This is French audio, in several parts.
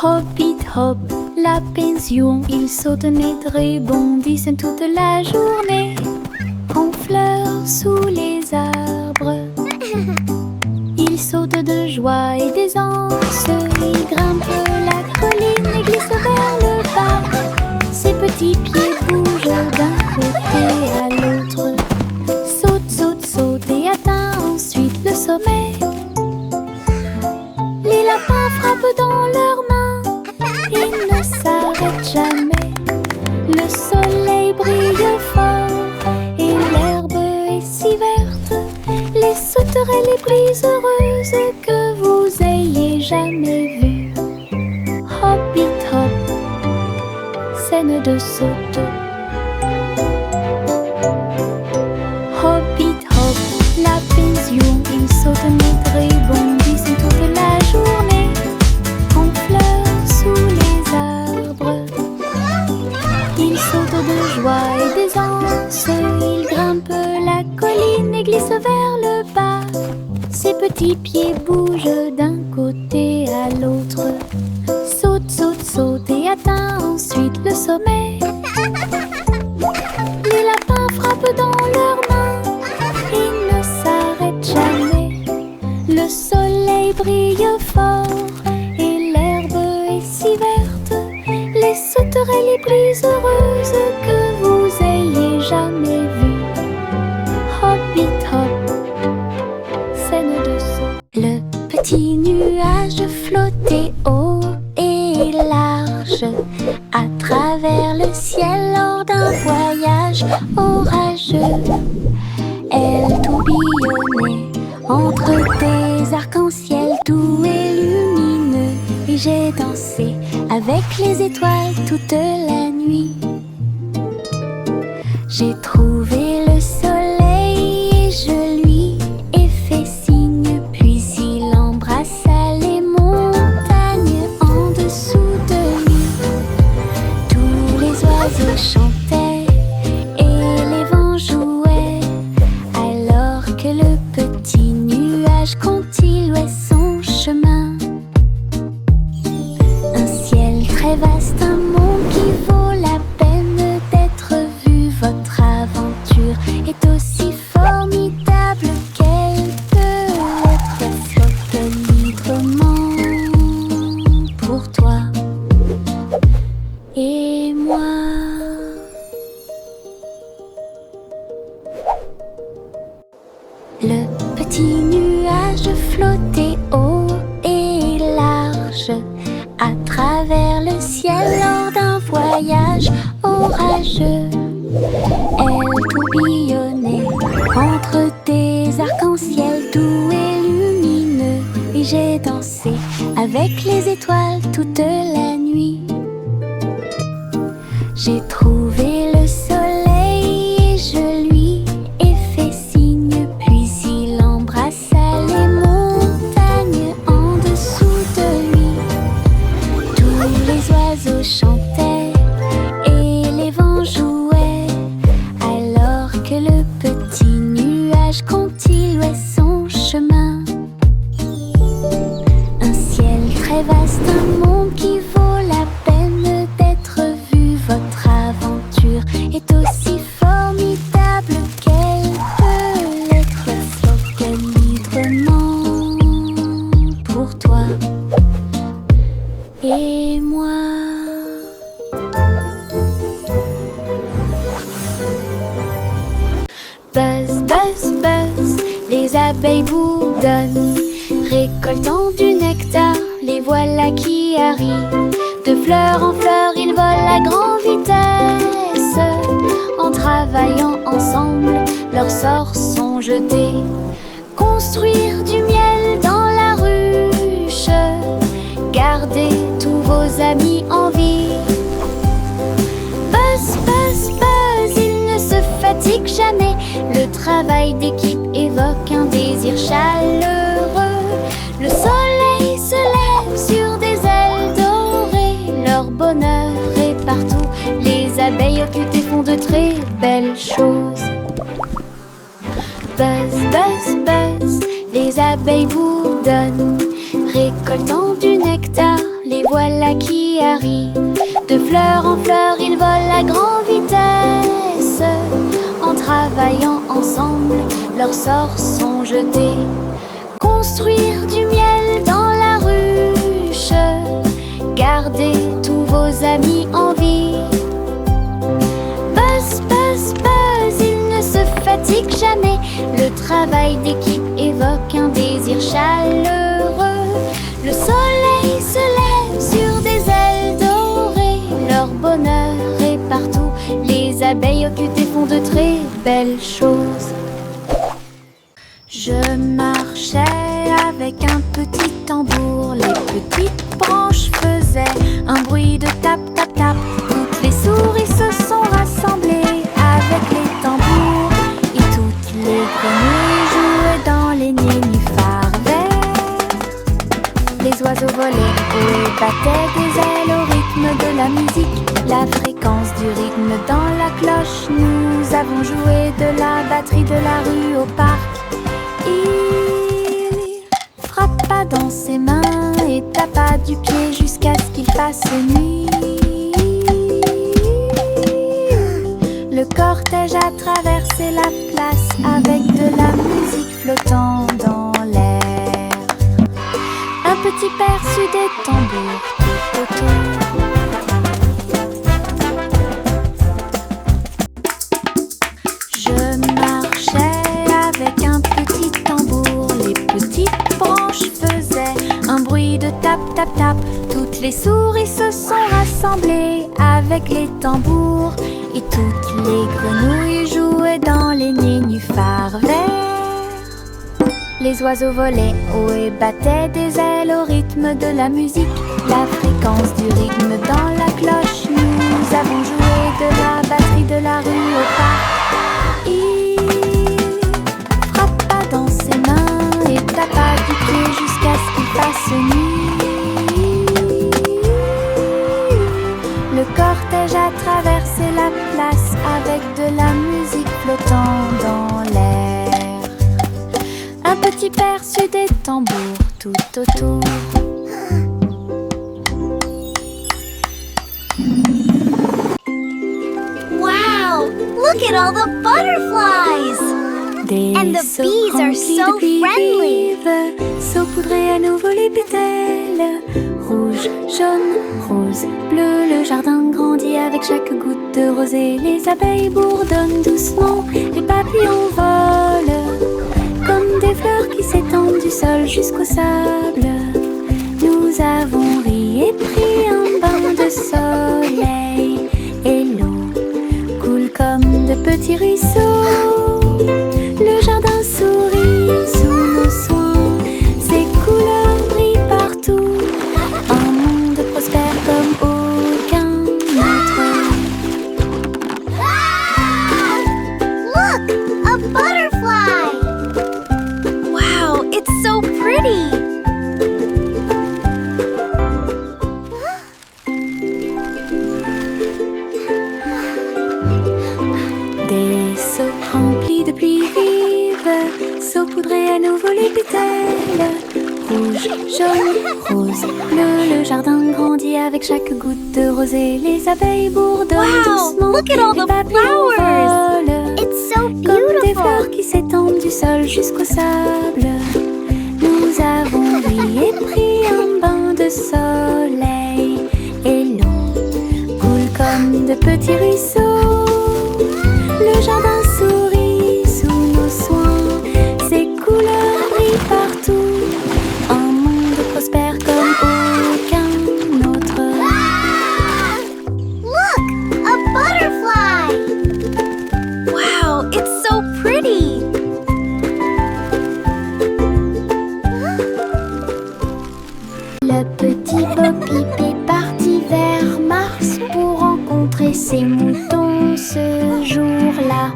Hop, hop, la pension. Ils sautent et rebondissent toute la journée en fleurs sous les arbres. Ils sautent de joie et d'aisance. Ils grimpent la colline et glissent vers le bas. Ses petits pieds bougent d'un côté à l'autre. Saute, saute, saute et atteint ensuite le sommet. Les lapins frappent dans leurs mains et ne s'arrêtent jamais. Le soleil brille fort et l'herbe est si verte. Les sauterelles les plus heureuses que vous ayez jamais vues. Hop, hop, scène de saut. Hop, hop, la pension. Ils sautent et rebondissent toute la journée en fleurs sous les arbres. Ils sautent de joie et d'aisance. Ils grimpent la colline et glissent vers le bas. Ses petits pieds bougent d'un côté à l'autre. Saute, saute, saute et atteint ensuite le sommet. Les lapins frappent dans leurs mains et ne s'arrêtent jamais. Le soleil brille fort et l'herbe est si verte. Les sauterelles les plus heureuses que vous ayez jamais vues. Hop, hop, scène de saut. Le petit nuage flottait haut et large à travers le ciel lors d'un voyage orageux. Elle tourbillonnait entre des arcs-en-ciel doux et lumineux. Et j'ai dansé avec les étoiles toute la nuit. J'ai trouvé le soleil et je lui ai fait signe. Puis il embrassa les montagnes en dessous de lui. Tous les oiseaux chantaient et les vents jouaient, alors que le petit nuage continuait son chemin. Un ciel très vaste, un monde qui vaut la peine d'être vu. Votre aventure est aussi formidable qu'elle peut l'être. Flotte librement pour toi et moi. Le petit nuage flottait haut et large à travers le ciel lors d'un voyage orageux. Elle tourbillonnait entre des arcs-en-ciel doux et lumineux. Et j'ai dansé avec les étoiles toute la nuit. J'ai trouvé le soleil et je lui ai fait signe. Puis il embrassa les montagnes en dessous de lui. Tous les oiseaux chantaient et les vents jouaient, alors que le petit nuage continuait son chemin. Un ciel très vaste, un monde qui vaut la peine d'être vu. Votre aventure est aussi formidable qu'elle peut l'être. Flotte librement pour toi et moi. Buzz, buzz, buzz, les abeilles bourdonnent, récoltant du nectar, les voilà qui arrivent. De fleur en fleur, ils volent à grande vitesse. En travaillant ensemble, leurs sorts sont jetés. Construire du miel dans la ruche, garder tous vos amis en vie. Buzz, buzz, buzz, ils ne se fatiguent jamais. Le travail d'équipe évoque un désir chaleureux. Le soleil se lève sur des ailes dorées. Leur bonheur est partout. Les abeilles occupées font de très belles choses. Buzz, buzz, buzz, les abeilles bourdonnent, récoltant du nectar, les voilà qui arrive. De fleur en fleur, ils volent à grande vitesse. En travaillant ensemble, leurs sorts sont jetés. Construire du miel dans la ruche, gardez tous vos amis en vie. Buzz, buzz, buzz, il ne se fatigue jamais. Le travail d'équipe évoque un désir chaleureux. Le soleil se lève sur des ailes dorées. Leur bonheur est partout. Les abeilles occupées font de très belles choses. Je marchais avec un petit tambour. Les petites branches faisaient un bruit de tap, tap, tap. Toutes les souris se sont rassemblées avec les tambours. Et toutes les grenouilles jouaient dans les nénuphars verts. Les oiseaux volaient et battaient des ailes au rythme de la musique. La fréquence du rythme dans la cloche. Nous avons joué de la batterie de la rue au parc. Il frappa dans ses mains et tapa du pied jusqu'à ce qu'il fasse nuit. Le cortège a traversé la place avec de la musique flottant dans l'air. Un petit perçu des tambours tout autour. Je marchais avec un petit tambour. Les petites branches faisaient un bruit de tap, tap, tap. Toutes les souris se sont rassemblées avec les tambours. Et toutes les grenouilles jouaient dans les nénuphars verts. Les oiseaux volaient haut et battaient des ailes au rythme de la musique. La fréquence du rythme dans la cloche. Nous avons joué de la batterie de la rue au parc. Il frappa dans ses mains et tapa du pied jusqu'à ce qu'il fasse nuit. Le cortège a traversé la place avec de la musique flottant dans l'air. Un petit perçu des tambours tout autour. Wow! Look at all the butterflies! And the bees are so friendly! Saupoudrer à nouveau les pétales. Rouge, jaune, rose, bleu. Le jardin grandit avec chaque goutte de rosée. Les abeilles bourdonnent doucement. Les papillons volent comme des fleurs qui s'étendent du sol jusqu'au sable. Nous avons ri et pris un bain de soleil. Et l'eau coule comme de petits ruisseaux. Le jardin sourit sous nos soins. Ses couleurs brillent partout. Un monde prospère comme aucun autre. Look! A butterfly! Wow, it's so pretty! Des seaux remplis de pluie vive, saupoudrer à nouveau les pétales. Rouge, jaune, rose, bleu. Le jardin grandit avec chaque goutte de rosée. Les abeilles bourdonnent Wow, doucement. look at all Les the papillons flowers. volent It's so comme des fleurs beautiful! qui s'étendent du sol jusqu'au sable. Nous avons ri et pris un bain de soleil. Et l'eau coule comme de petits ruisseaux. Le jardin sourit sous nos soins. Ses couleurs brillent partout. Un monde prospère comme aucun autre. Look! A butterfly! Wow, it's so pretty! Le petit Bo-Peep est parti vers Mars pour rencontrer ses moutons ce jour-là.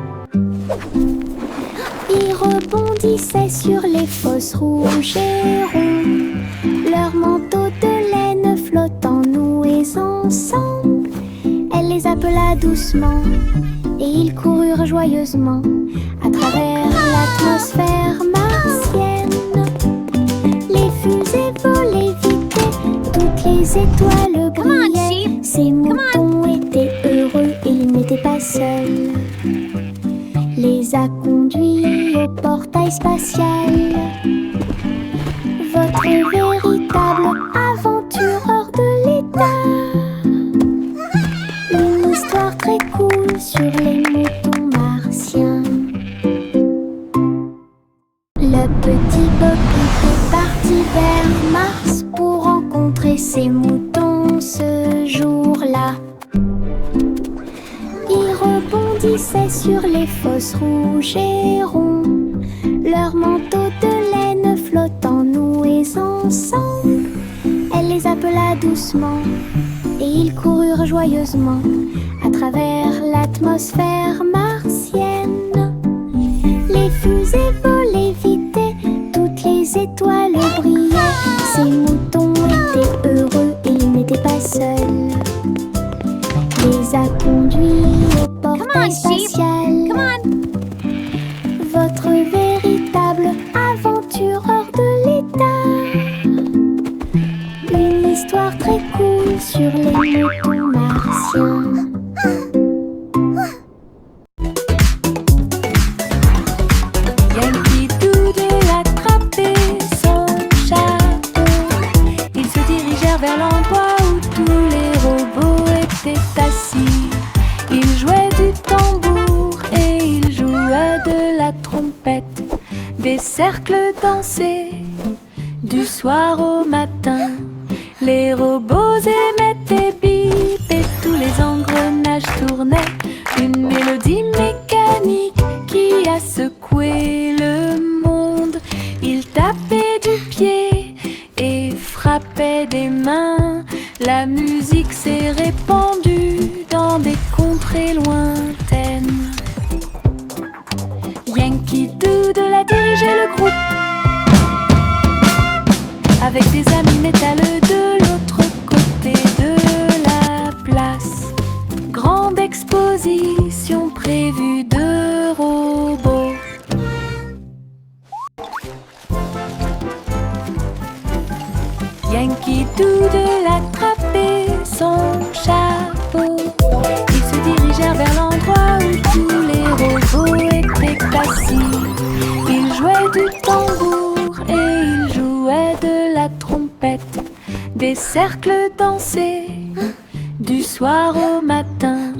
Il rebondissait sur les fosses rouges et rondes, leurs manteaux de laine flottant noués ensemble. Elle les appela doucement et ils coururent joyeusement à travers l'atmosphère martienne. Les fusées volaient vite, toutes les étoiles Come on, brillaient. sheep. Ces moutons étaient heureux et ils n'étaient pas seuls. Les a conduits au portail spatial. Votre véritable aventureur de l'État. Une histoire très cool sur les moutons martiens. Le petit Poppy est parti vers Mars pour rencontrer ses moutons ce jour-là. Ils rebondissaient sur les fosses rouges et ronds, leurs manteaux de laine flottant noués ensemble. Elle les appela doucement et ils coururent joyeusement à travers l'atmosphère martienne. Les fusées volaient vite et toutes les étoiles brillaient. Ces moutons étaient heureux et ils n'étaient pas seuls. Les a conduits au portail spatial. Come on. Votre véritable aventureur de l'État. Une histoire très cool sur les moutons martiens. Yankee Doodle attrapait son chapeau. Ils se dirigèrent vers l'endroit où tous les robots étaient assis. Ils jouaient du tambour et ils jouaient de la trompette. Des cercles dansaient du soir au matin. Les robots émettaient bip et tous les engrenages tournaient. Une mélodie mécanique qui a secoué le monde. Ils tapaient du pied et frappaient des mains. La musique s'est répandue dans des contrées lointaines. Yankee Doodle a dirigé le groupe avec des amis métalleux de l'autre côté de la place. Grande exposition prévue de robots. Yankee Doodle attrapait son chapeau. Ils se dirigèrent vers l'endroit où tous les robots étaient assis. Ils jouaient du tambour et ils jouaient de la trompette. Des cercles dansaient du soir au matin.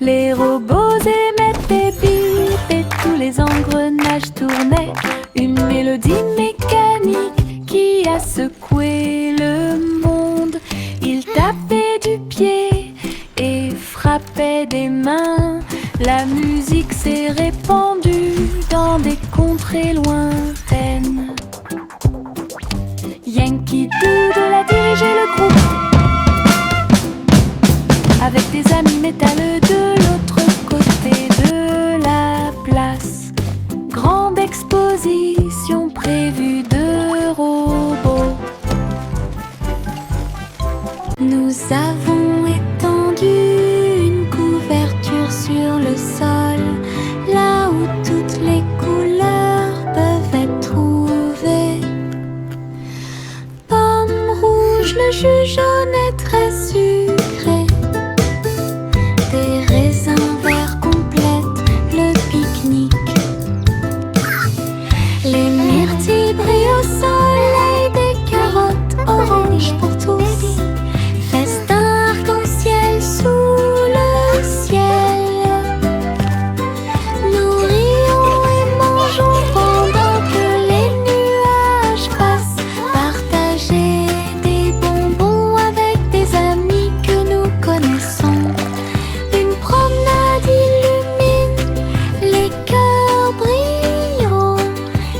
Les robots émettaient bip et tous les engrenages tournaient. Une mélodie mécanique qui a secoué le monde. Ils tapaient du pied et frappaient des mains. La musique s'est répandue dans des contrées lointaines. Yankee Doodle a dirigé le groupe avec des amis métalleux de l'autre côté de la place. Grande exposition prévue de robots. Nous avons étendu une couverture sur le sol, là où toutes les couleurs peuvent être trouvées. Pomme rouge, le jus jaune est très sucré. Des raisins verts complètent le pique-nique. Les myrtilles brillent au soleil, des carottes oranges pour tous. Festin arc-en-ciel sous le ciel. Nous rions et mangeons pendant que les nuages passent. Partager des bonbons avec des amis que nous connaissons. Une promenade illumine, les cœurs brilleront.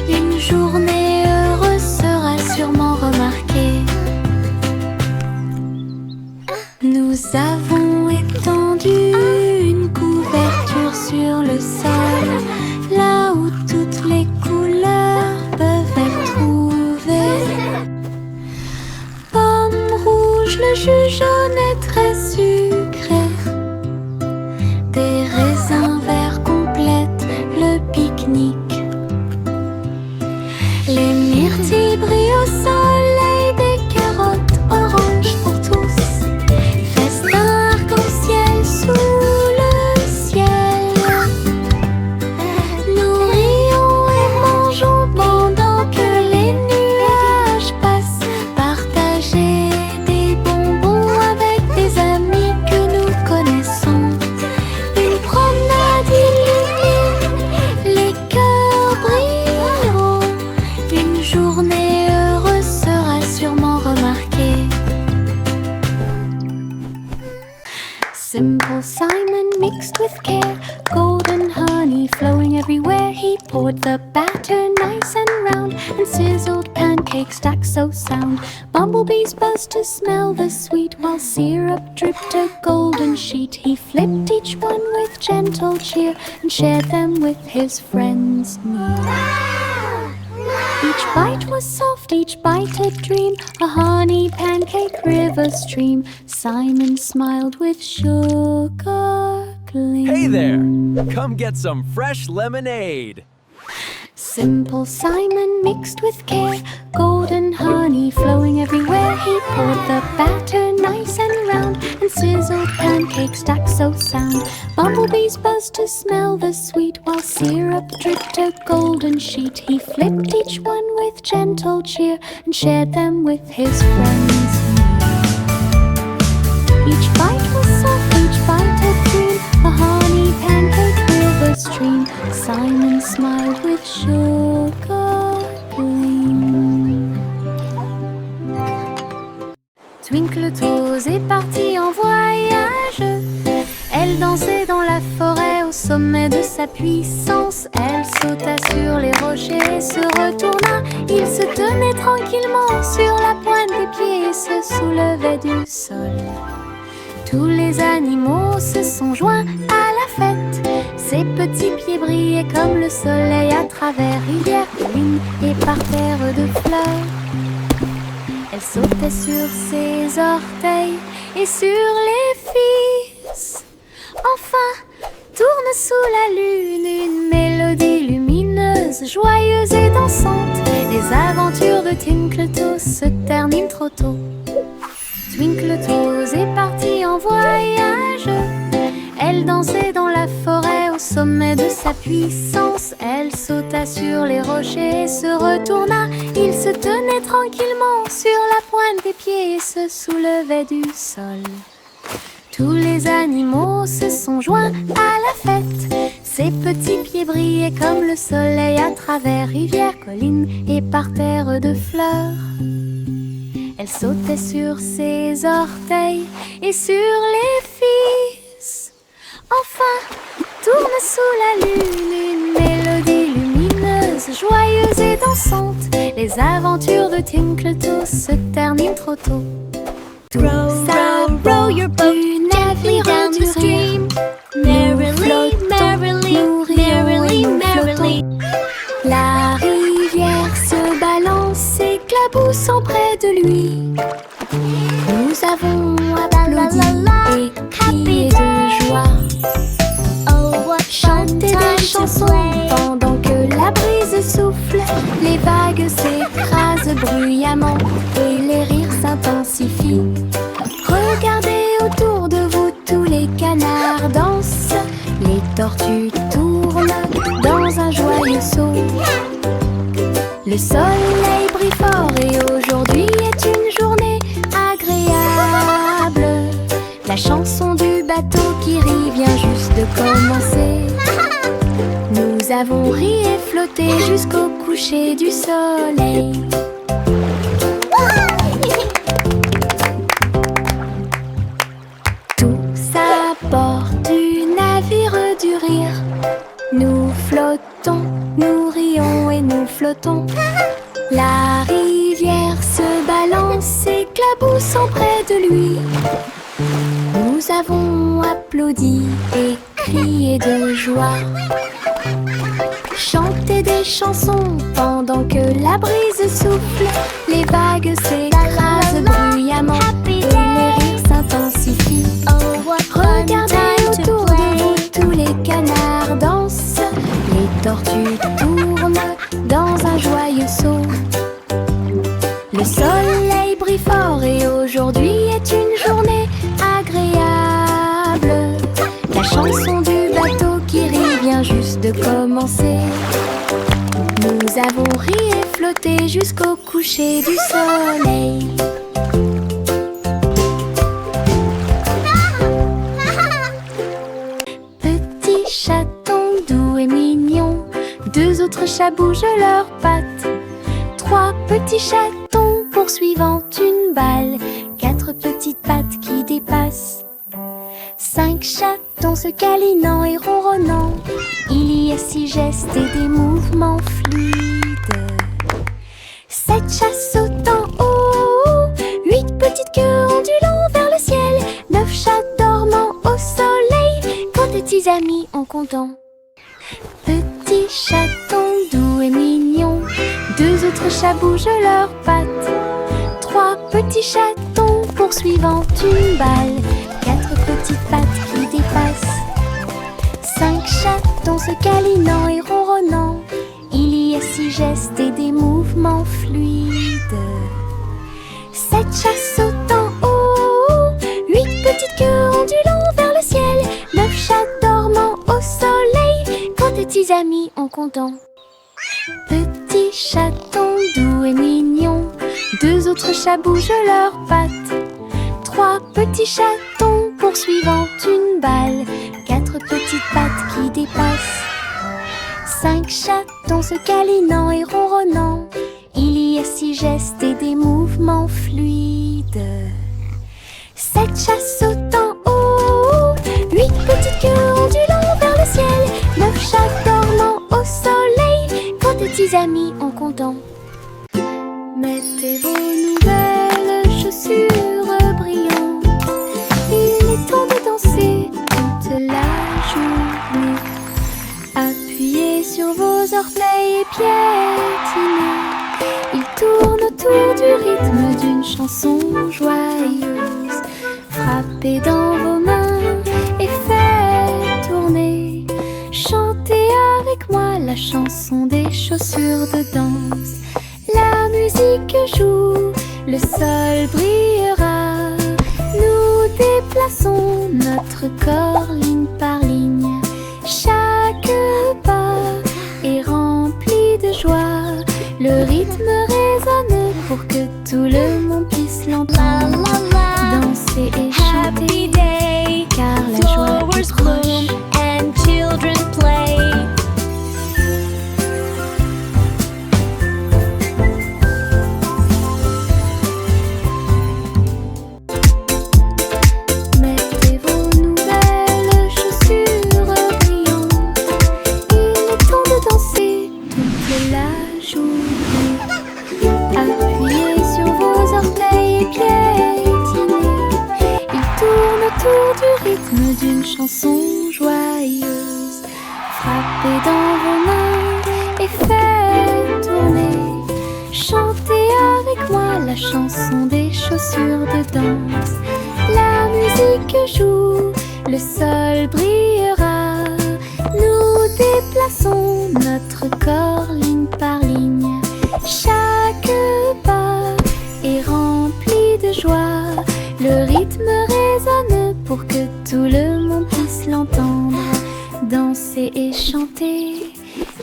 Une journée heureuse sera sûrement remarquée. Nous avons étendu une couverture sur le sol, là où toutes les couleurs peuvent être trouvées. Pomme rouge, le jus jaune est très sucré. Des raisins verts complètent le pique-nique. Les myrtilles brillent au soleil, des carottes oranges pour tous. everywhere. He poured the batter nice and round, and sizzled pancakes stacked so sound. Bumblebees buzzed to smell the sweet, while syrup dripped a golden sheet. He flipped each one with gentle cheer, and shared them with his friends near. Each bite was soft, each bite a dream, a honey pancake river stream. Simon smiled with sugar gleam. Hey there! Come get some fresh lemonade! Simple Simon mixed with care, golden honey flowing everywhere. He poured the batter nice and round, and sizzled pancakes stacked so sound. Bumblebees buzzed to smell the sweet, while syrup dripped a golden sheet. He flipped each one with gentle cheer, and shared them with his friends. Each bite was soft, each bite a dream, a honey pancake river stream. Simon smiled with sugar gleam. Twinkle Toes est partie en voyage. Elle dansait dans la forêt au sommet de sa puissance. Elle sauta sur les rochers et se retourna. Il se tenait tranquillement sur la pointe des pieds et se soulevait du sol. Tous les animaux se sont joints à la fête. Ses petits pieds brillaient comme le soleil à travers rivières, collines et parterres de fleurs. Elle sautait sur ses orteils et sur les fils. Enfin, tourne sous la lune une mélodie lumineuse, joyeuse et dansante. Les aventures de Twinkle Toes se terminent trop tôt. Twinkle Toes est partie en voyage. Elle dansait dans la forêt au sommet de sa puissance. Elle sauta sur les rochers et se retourna. Il se tenait tranquillement sur la pointe des pieds et se soulevait du sol. Tous les animaux se sont joints à la fête. Ses petits pieds brillaient comme le soleil à travers rivières, collines et parterres de fleurs. Elle sautait sur ses orteils et sur les fils. Enfin, tourne sous la lune une mélodie lumineuse, joyeuse et dansante. Les aventures de Twinkle Toes se terminent trop tôt. Row your boat gently down the stream. Merrily, merrily, merrily, merrily. La rivière se balance, s'éclaboussant près de lui. Nous avons applaudi et crié de joie. Chanter des chansons pendant que la brise souffle. Les vagues s'écrasent bruyamment et les rires s'intensifient. Regardez autour de vous, tous les canards dansent. Les tortues tournent dans un joyeux saut. Le soleil brille fort et aujourd'hui est une journée agréable. La chanson du bateau qui rit vient juste de commencer. Nous avons ri et flotté jusqu'au coucher du soleil. Tous à bord du navire du rire. Nous flottons, nous rions et nous flottons. La rivière se balance, s'éclaboussant près de lui. Nous avons applaudi et crié de joie. Chanter des chansons pendant que la brise souffle. Les vagues s'écrasent bruyamment et les rires s'intensifient. Regardez autour de vous, tous les canards dansent. Les tortues tournent dans un joyeux saut. Le soleil brille fort et aujourd'hui est une journée agréable. La chanson du bateau qui rit vient juste de commencer. Nous avons ri et flotté jusqu'au coucher du soleil. Petit chaton doux et mignon, deux autres chats bougent leurs pattes. Trois petits chatons poursuivant une balle, quatre petites pattes qui dépassent. 5 chatons se câlinant et ronronnant. Il y a 6 gestes et des mouvements fluides. 7 chats sautant haut, 8 petites queues ondulant vers le ciel. 9 chats dormant au soleil, quand tes petits amis en comptant. Petits chatons doux et mignons, 2 autres chats bougent leurs pattes. 3 petits chatons poursuivant une balle, 4 petites pattes qui dépassent. 5 chatons se câlinant et ronronnant. Il y a 6 gestes et des mouvements fluides. 7 chats sautant haut, 8 petites queues ondulant vers le ciel. 9 chats dormant au soleil, quand tes petits amis en comptant. Petits chatons doux et mignons, 2 autres chats bougent leurs pattes. 3 petits chatons poursuivant une balle, 4 petites pattes qui dépassent. 5 chatons se câlinant et ronronnant. Il y a 6 gestes et des mouvements fluides. 7 chats sautant haut, 8 petites queues ondulant vers le ciel. 9 chats dormant au soleil, quand tes petits amis en comptant. Mettez vos nouvelles chaussures brillantes. Il est temps de danser toute la journée. Appuyez sur vos orteils et piétinez. Ils tournent autour du rythme d'une chanson joyeuse. Frappez dans vos mains et faites tourner. Chantez avec moi la chanson des chaussures de danse. La musique joue, le sol brillera. Nous déplaçons notre corps ligne par ligne. Chaque pas est rempli de joie. Le rythme résonne pour que tout le monde puisse l'entendre. Danser et chanter, car la joie est proche. And children play. Mettez vos nouvelles chaussures brillantes. Il est temps de danser toute la journée. Appuyez sur vos orteils et piétinez. Ils tournent autour du rythme d'une chanson joyeuse. Frappez dans vos mains et faites tourner. Chantez avec moi la chanson des chaussures de danse. La musique joue, le sol brillera. Nous déplaçons notre corps ligne par ligne. Chaque pas est rempli de joie. Le rythme résonne pour que tout le monde puisse l'entendre. Danser et chanter,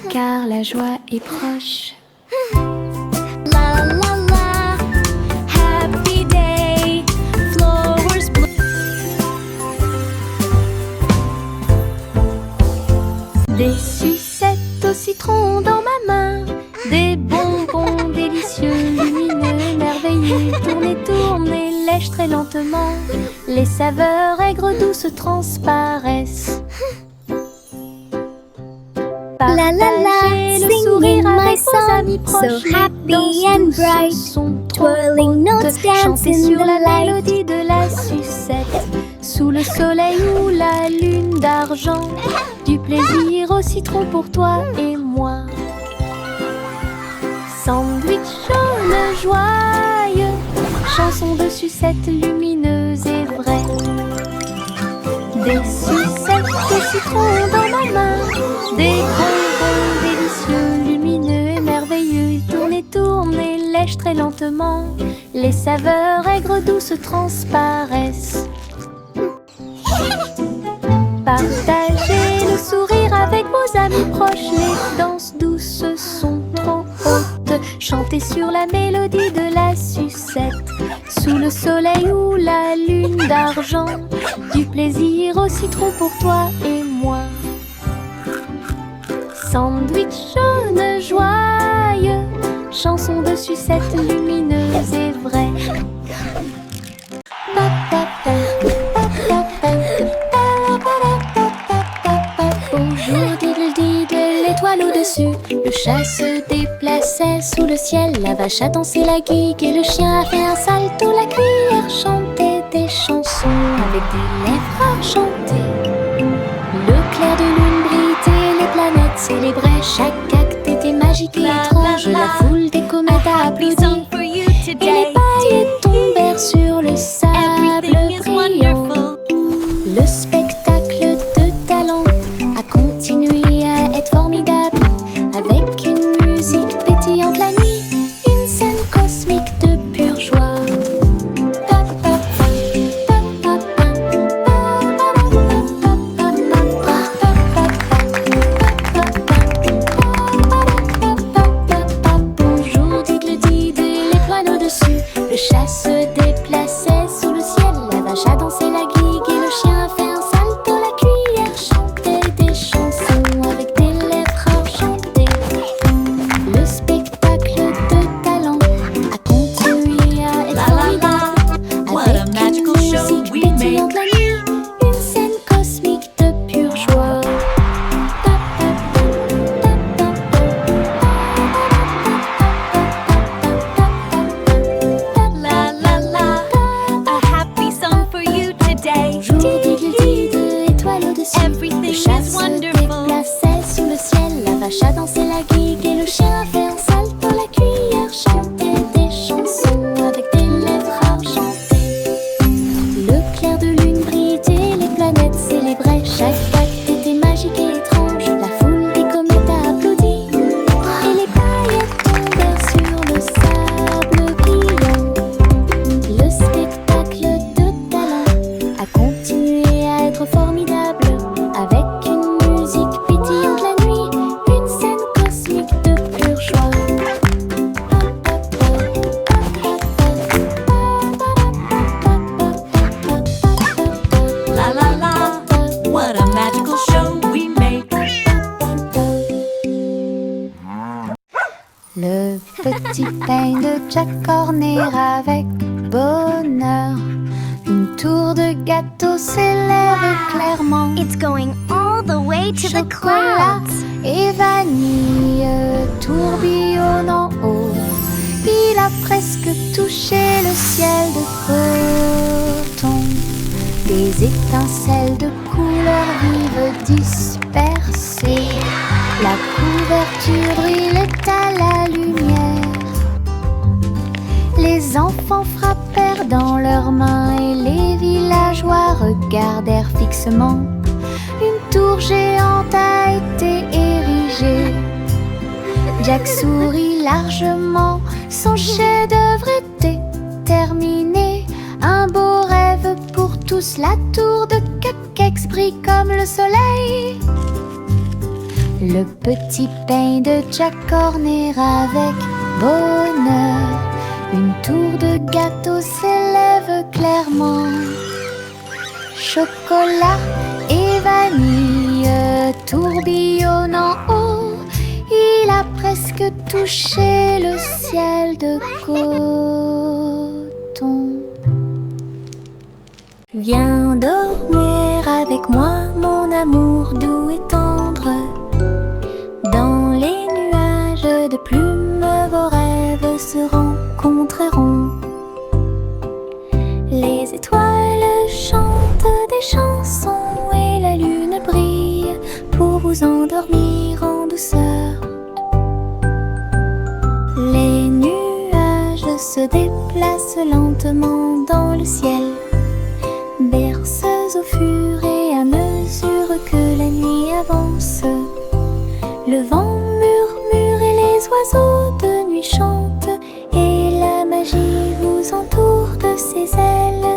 car la joie est proche. La la la, happy day, flowers bloom. Des sucettes au citron dans ma main, des bonbons délicieux, lumineux, merveilleux. Tournez, tournez, lèche très lentement. Les saveurs aigres douces transparaissent. La la la, Partagez le singing sourire my avec vos song, amis proches. so happy and bright. Twirling notes, Chantez dancing sur the la light. mélodie de la sucette. Sous le soleil ou la lune d'argent, du plaisir au citron pour toi et moi. Sandwich jaune joyeux, chanson de sucette lumineuse et vraie. Des sucettes de citron dans ma main, des bonbons délicieux, lumineux et merveilleux. Tournez, tournez, lèche très lentement. Les saveurs aigres douces transparaissent. Partagez le sourire avec vos amis proches. Les danses douces sont trop hautes. Chantez sur la mélodie de la sucette. Sous le soleil ou la lune d'argent, du plaisir au citron pour toi et moi. Sandwich jaune joyeux, chanson de sucette lumineuse et vraie. Pa, pa, pa, pa, pa, pa, pa. dessus. Le chat se déplaçait sous le ciel. La vache a dansé la guigue et le chien a fait un salto. La cuillère chantait des chansons avec des lèvres argentées. Le clair de lune brillait, les planètes célébraient. Chaque acte était magique et étrange. La foule des comètes a applaudi et les paillettes tombèrent sur le sable brillant. Le spectacle de talent a continué à être formidable, avec une musique pétillante la nuit, une scène cosmique de pure joie. Bonjour, digle-dide, les poils au-dessus. Le chat se déplaçait sous le ciel. La vache a dansé la guigue et le chien a fait un salto. La cuillère chantait des chansons avec des lèvres argentées. Le spectacle de talent a continué à être formidable, avec une musique pétillante la nuit, une scène cosmique de pure joie. A happy song for you today. Bonjour, digle-dide, étoile au-dessus. Everything Le chat is se wonderful. déplaçait sous le ciel. La vache a dansé la guigue et le chien a fait un salto. La cuillère chantait des chansons avec des lèvres argentées. Le clair de lune brillait, les planètes célébraient. Chaque acte était magique et étrange. La foule des comètes a applaudi et les paillettes tombèrent sur le sable brillant. Le spectacle de talent a continué à être formidable, avec une musique pétillante la nuit, une scène cosmique de pure joie. La la la, what a magical show we make. Le petit pain de Jack Horner avec bonheur. Une tour de gâteau s'élève clairement. It's going all the way to the Chocolat clouds. et vanille tourbillonnent en haut. Il a presque touché le ciel de coton. Des étincelles de couleurs vives dispersées. La couverture brillait à la lumière. Les enfants frappèrent dans leurs mains et les villageois regardèrent fixement. Une tour géante a été érigée. Jack sourit largement, son chef-d'œuvre était terminé. Un beau rêve pour tous, la tour de Cupcakes brille comme le soleil. Le petit pain de Jack Horner avec bonheur. Une tour de gâteau s'élève clairement. Chocolat et vanille tourbillonnent en haut. Il a presque touché le ciel de coton. Viens dormir avec moi, mon amour doux et tendre. Dans les nuages de plumes, vos rêves se rencontreront. Les étoiles chantent des chansons et la lune brille pour vous endormir en douceur. Les nuages se déplacent lentement dans le ciel, berceuses au fur et à mesure que la nuit avance. Le vent murmure et les oiseaux de nuit chantent, et la magie vous entoure de ses ailes.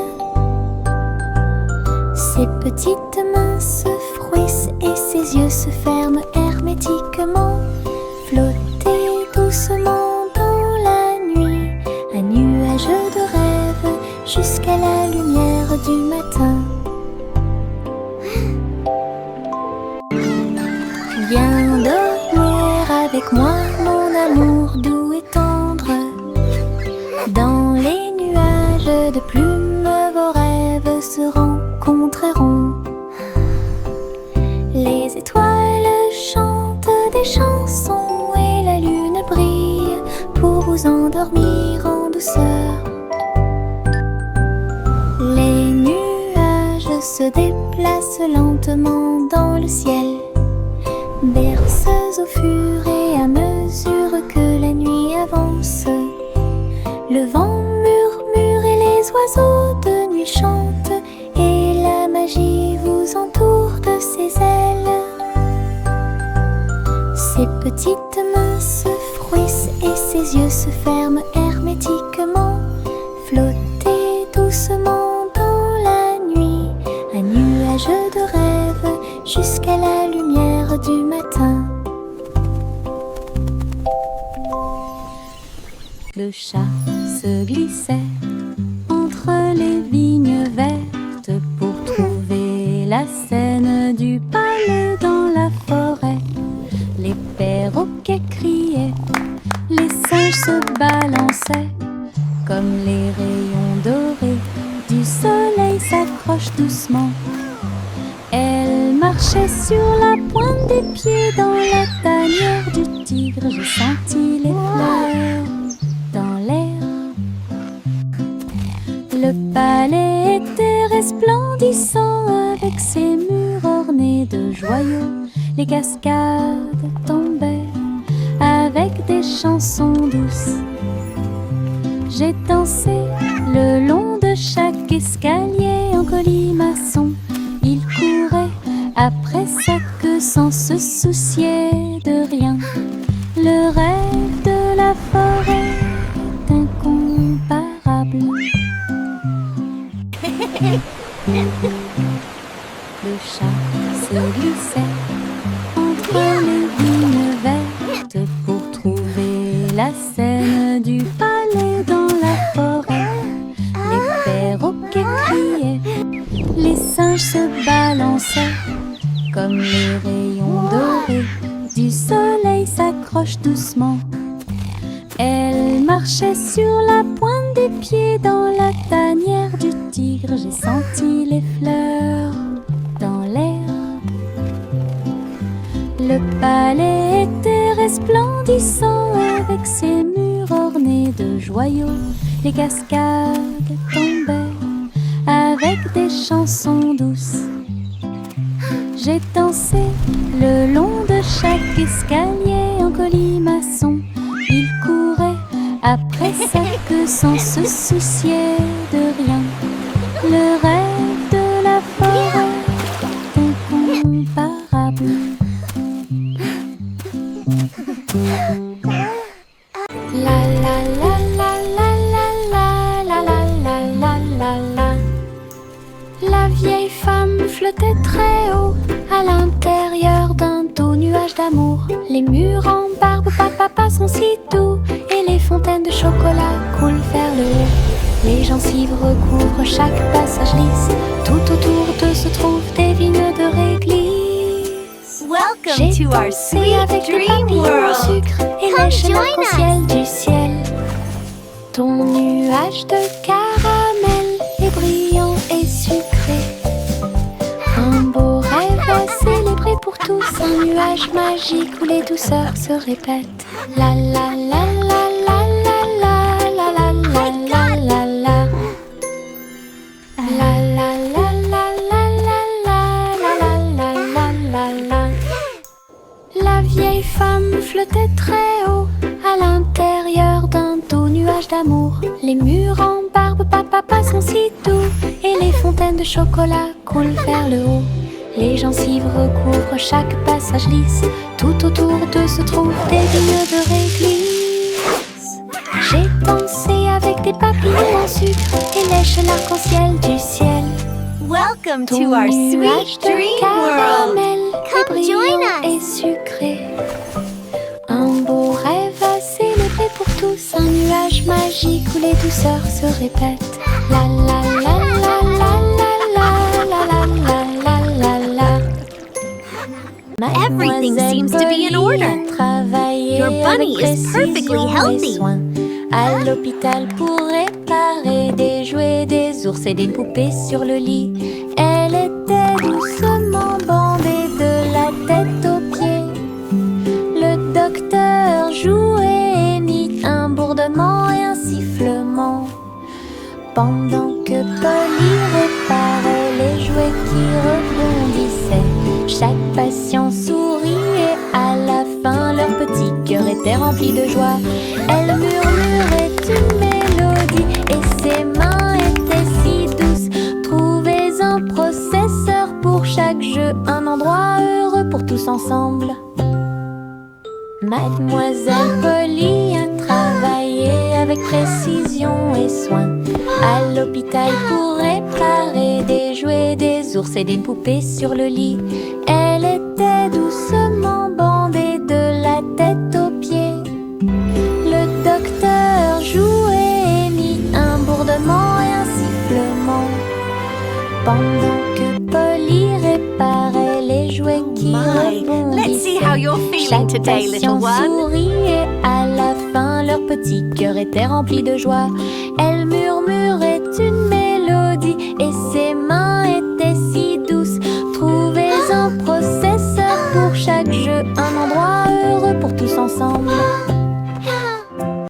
Ses petites mains se frouissent et ses yeux se ferment hermétiquement. Flottez doucement dans la nuit, un nuage de rêve jusqu'à la lumière du matin. Viens dormir avec moi, mon amour doux et tendre. Dans les nuages de plumes, vos rêves se rencontreront. Les étoiles chantent des chansons dormir en douceur. Les nuages se déplacent lentement dans le ciel, berceuses au fur et à mesure que la nuit avance. Le vent murmure et les oiseaux de nuit chantent, et la magie vous entoure de ses ailes. Ses petites mains se frouissent et ses yeux se ferment hermétiquement. Flottez doucement dans la nuit, un nuage de rêve jusqu'à la lumière du matin. Le chat se glissait entre les vignes vertes pour trouver la scène du palais dans la forêt. Les perroquets criaient, les singes se balançaient, comme les rayons dorés du soleil s'accrochent doucement. Elle marchait sur la pointe des pieds dans la tanière du tigre. J'ai senti les fleurs dans l'air. Le palais était resplendissant avec ses murs ornés de joyaux. Les cascades tombaient avec des chansons douces. J'ai dansé le long de chaque escalier en colimaçon. Il courait après sa queue sans se soucier de rien. Le rêve de la forêt est incomparable. Le chat se glissait entre les vignes vertes pour trouver la scène du palais dans la forêt. Les perroquets criaient, les singes se balançaient, comme les rayons dorés du soleil s'accrochent doucement. Elle marchait sur la pointe des pieds dans la tanière du tigre. J'ai senti les fleurs dans l'air. Le palais était resplendissant avec ses murs ornés de joyaux. Les cascades tombaient avec des chansons douces. J'ai dansé le long de chaque escalier en colimaçon. Il courait après sa queue sans se soucier de rien. Le rêve de la forêt est incomparable. La la la la la la la la la la la la. La vieille femme flottait très haut à l'intérieur d'un doux nuage d'amour. Les murs en barbe papa sont si doux et les fontaines de chocolat coulent vers le haut. Les gencives recouvrent chaque passage lisse. Tout autour d'eux se trouvent des vignes de réglisse. Welcome to our sweet dream world. Sucre et Come lèche join l'arc-en-ciel du ciel. Ton nuage de caramel est brillant et sucré. Un beau rêve à célébrer pour tous. Un nuage magique où les douceurs se répètent. La la la la la la la la la la la la la. La la la la la la la la la la la. La vieille femme flottait très haut à l'intérieur d'un doux nuage d'amour. Les murs en barbe papa sont si doux et les fontaines de chocolat coulent vers le haut. Les gencives recouvrent chaque passage lisse. Tout autour d'eux se trouvent des vignes de réglisse. J'ai dansé avec des papillons en sucre et lèche l'arc-en-ciel du ciel. Welcome Ton to our nuage sweet de dream world. caramel est Come join brillant et us. sucré. Un beau rêve à célébrer pour tous. Un nuage magique où les douceurs se répètent. La la la la la la la la la la la la. Everything seems to be in order. Your bunny is perfectly healthy. À l'hôpital pour réparer des jouets, des ours et des poupées sur le lit. Elle était doucement bandée de la tête aux pieds. Le docteur jouait et mit un bourdonnement et étaient remplis de joie. Elle murmurait une mélodie et ses mains étaient si douces. Trouvez un processeur pour chaque jeu, un endroit heureux pour tous ensemble. Mademoiselle Polly a travaillé avec précision et soin à l'hôpital pour réparer des jouets, des ours et des poupées sur le lit. Elle était doucement bandée de la tête aux pieds. Le docteur jouait et mit un bourdonnement et un sifflement pendant que Polly réparait les jouets qui Let's see how you're feeling Chaque today, little patient one. souriait, à la fin leur petit cœur était rempli de joie. Elle murmurait une mélodie et ses mains étaient si douces. Trouvez un processeur pour chaque jeu, un endroit heureux pour tous ensemble.